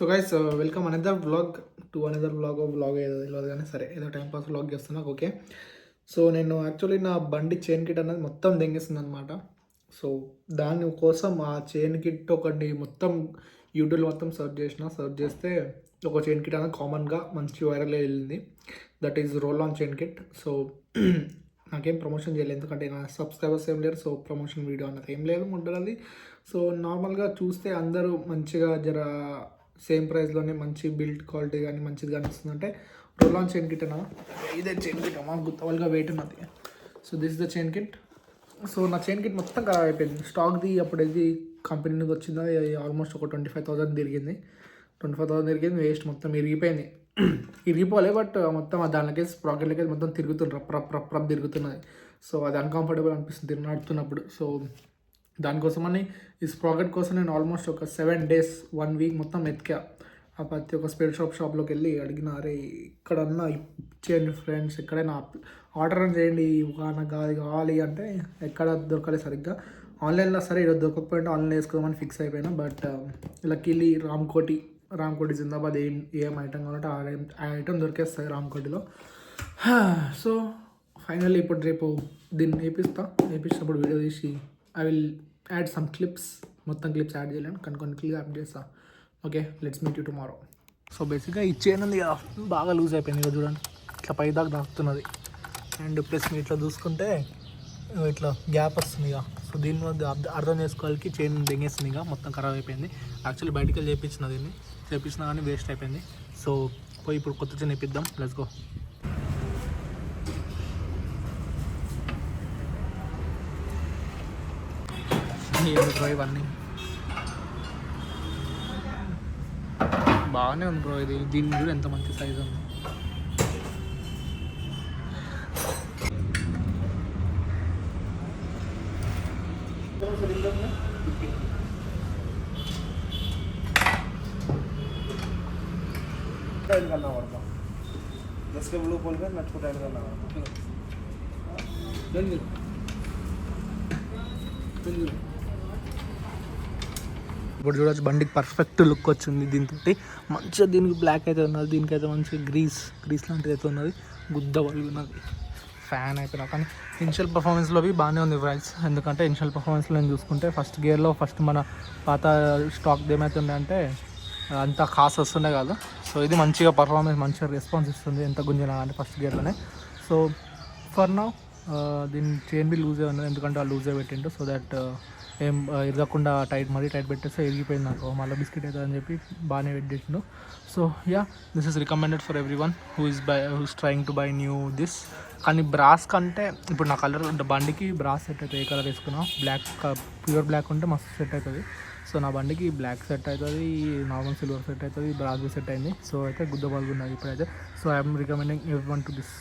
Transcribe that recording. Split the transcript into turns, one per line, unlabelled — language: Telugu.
So guys welcome another vlog to another vlog ఏదో తెలియదు కానీ సరే ఏదో టైంపాస్ వ్లాగ్ చేస్తున్నా ఓకే. సో నేను యాక్చువల్లీ నా బండి చైన్ కిట్ అనేది మొత్తం దెంగేస్తుంది అనమాట. సో దాని కోసం ఆ చైన్ కిట్ ఒకటి మొత్తం యూట్యూబ్లో మొత్తం సెర్చ్ చేస్తే ఒక చైన్ కిట్ అనేది కామన్గా మంచి వైరల్ వెళ్ళింది. That is roll on chain kit. So నాకేం ప్రమోషన్ చేయలేదు ఎందుకంటే నా సబ్స్క్రైబర్స్ ఏం లేరు. సో ప్రమోషన్ వీడియో అన్నది ఏం లేదు ఉంటుంది. సో నార్మల్గా చూస్తే అందరూ మంచిగా జర సేమ్ ప్రైస్లోనే మంచి బిల్డ్ క్వాలిటీ కానీ మంచిది కానీ వస్తుందంటే రోల్ ఆన్ చైన్ కిట్ అన్నా ఇదే చైన్ కిట్ అమ్మా గుత్తవల్గా వెయిట్ ఉన్నది. So this the chain kit. So నా చైన్ కిట్ మొత్తం ఖరాబ్ అయిపోయింది. స్టాక్ది అప్పుడు ఇది కంపెనీ నుంచి వచ్చిందో ఆల్మోస్ట్ ఒక 25,000 తిరిగింది. 25,000 తిరిగింది వేస్ట్, మొత్తం ఇరిగిపోయింది. ఇరిగిపోలే బట్ మొత్తం దానికే స్ప్రాకెట్లకి మొత్తం తిరుగుతుంది, రప్ తిరుగుతున్నది. సో అది అన్కంఫర్టబుల్ అనిపిస్తుంది నడుతున్నప్పుడు. సో దానికోసమని ఈ స్ప్రాకెట్ కోసం నేను ఆల్మోస్ట్ ఒక 7 days 1 week మొత్తం ఎతికా. ఆ ప్రతి ఒక్క స్పేర్ షాప్లోకి వెళ్ళి అడిగిన, అరే ఇక్కడన్నా ఇచ్చేయండి ఫ్రెండ్స్, ఎక్కడైనా ఆర్డర్ చేయండి నాకు అది కావాలి అంటే ఎక్కడ దొరకలేదు సరిగ్గా. ఆన్లైన్లో సరే ఈరోజు దొరకకపోయింటే ఆన్లైన్ వేసుకుందామని ఫిక్స్ అయిపోయినా. బట్ లక్కీలీ రామ్కోటి జిందాబాద్ ఏం ఐటమ్ కావాలంటే ఆ ఐటమ్ దొరికేస్తాయి రామ్కోటిలో. సో ఫైనల్లీ ఇప్పుడు రేపు దీన్ని వేయించినప్పుడు వీడియో తీసి I will add some clips. మొత్తం క్లిప్స్ యాడ్ చేయలేను కానీ కొన్ని క్లిప్స్ యాడ్ చేస్తా. Okay, let's meet you tomorrow. So బేసిక్గా ఈ చైన్ ఉంది బాగా లూజ్ అయిపోయింది ఇక చూడండి, ఇట్లా పైదాకా దాక్కుతున్నది. అండ్ ప్లస్ మీరు ఇట్లా చూసుకుంటే ఇట్లా గ్యాప్ వస్తుంది ఇక. సో దీని వద్ద అర్థం చేసుకోవాలి చైన్ దెంగేస్తుంది ఇక, మొత్తం ఖరాబ్ అయిపోయింది. యాక్చువల్లీ బయటికి వెళ్ళి చేయించినా కానీ వేస్ట్ అయిపోయింది. సో పోయి ఇప్పుడు కొత్త చైన్ వేపిద్దాం, లెట్స్ గో. ఇవన్నీ బాగానే ఉంది బ్రో. ఇది దీని కూడా ఎంత మంచి సైజ్ ఉంది. ఇప్పుడు చూడవచ్చు బండికి పర్ఫెక్ట్ లుక్ వచ్చింది. దీంతో మంచిగా దీనికి బ్లాక్ అయితే ఉన్నది, దీనికైతే మంచిగా గ్రీస్ లాంటిది అయితే ఉన్నది, గుద్ద ఉన్నది, ఫ్యాన్ అయిపోయినా. కానీ ఇనిషియల్ పర్ఫార్మెన్స్లో బాగానే ఉంది ప్రైస్. ఎందుకంటే ఇనిషియల్ పర్ఫార్మెన్స్లో నేను చూసుకుంటే ఫస్ట్ గేర్లో మన పాత స్టాక్ ఏమవుతుండే అంటే అంత కాస్ట్ వస్తుండే కాదు. సో ఇది మంచిగా పర్ఫార్మెన్స్ మంచిగా రెస్పాన్స్ ఇస్తుంది ఎంత గుంజినా అంటే ఫస్ట్ గేర్లోనే. సో ఫర్ నౌ దీని చైన్ బి లూజే ఉన్నది ఎందుకంటే ఆ లూజే పెట్టిండు. సో దట్ ఏం ఇరగకుండా మరీ టైట్ పెట్టేస్తే ఇరిగిపోయింది నాకు, మళ్ళీ బిస్కెట్ అవుతుంది అని చెప్పి బాగానే పెట్టేసిండు. So yeah, this is recommended for every one who is trying to buy new this. కానీ బ్రాస్ కంటే ఇప్పుడు నా కలర్ బండికి బ్రాస్ సెట్ అవుతుంది. ఏ కలర్ వేసుకున్నా బ్లాక్, ప్యూర్ బ్లాక్ ఉంటే మస్తు సెట్ అవుతుంది. సో నా బండికి బ్లాక్ సెట్ అవుతుంది, నార్మల్ సిల్వర్ సెట్ అవుతుంది, బ్రాస్ సెట్ అయింది. సో అయితే గుద్ద బాగున్నది ఇప్పుడైతే. So I'm recommending every one to this.